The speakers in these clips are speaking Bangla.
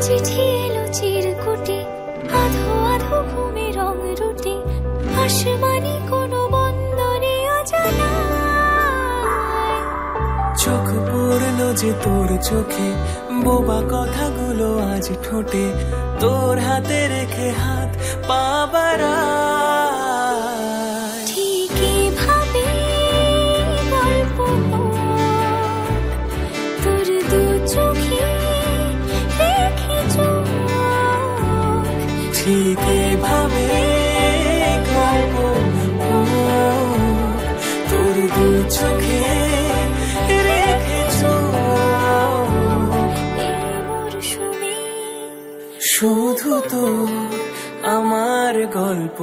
চিঠি এলো চিরকুটে, আধো আধো ঘুমে রং রুটে, আসমানি কোনো বন্দরে অজানা। চোখ পড়লো যে তোর চোখে, বোবা কথাগুলো আজ ঠোঁটে, তোর হাতে রেখে হাত পা বাড়ায়। ঠিক এভাবে গল্প তোর দু চোখে রেখে চোখ, ঠিক এভাবে গল্প তোর দু চোখে রেখে চোখ। এই মরশুমে শুধু তো আমার গল্প,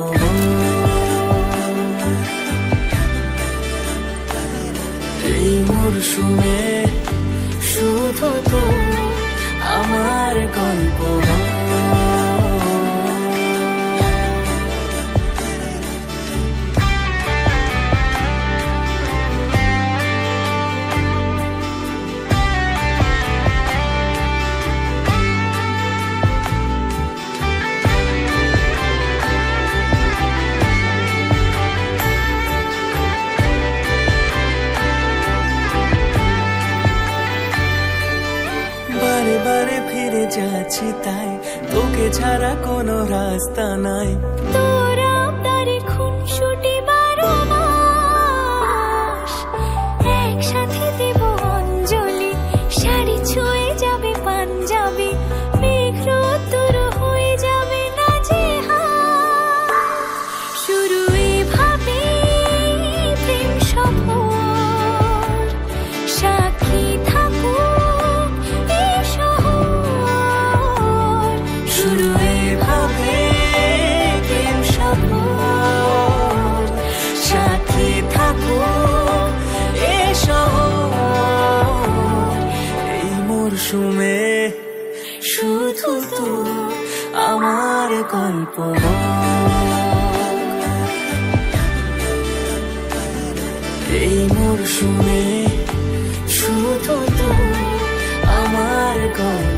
এই মরশুমে শুধু তো আমার গল্প। বারে বারে ফিরে যাচ্ছি তাই, তোকে ছাড়া কোনো রাস্তা নাই। তোর আবদারে খুনসুটি 12 মাস, একসাথে দেব অঞ্জলি, শাড়ি ছুঁয়ে যাবে পাঞ্জাবি, মেঘ রোদ্দুর হয়ে যাবে নাজেহাল। শুরু এভাবে প্রেম সফর, সাক্ষী থাকুক এই শহর। শুরু এভাবে প্রেম সফর, সাথী থাকুক এ শহর। এই মরশুমে শুধু তো আমার গল্প, এই মরশুমে শুধু তো আমার গল্প।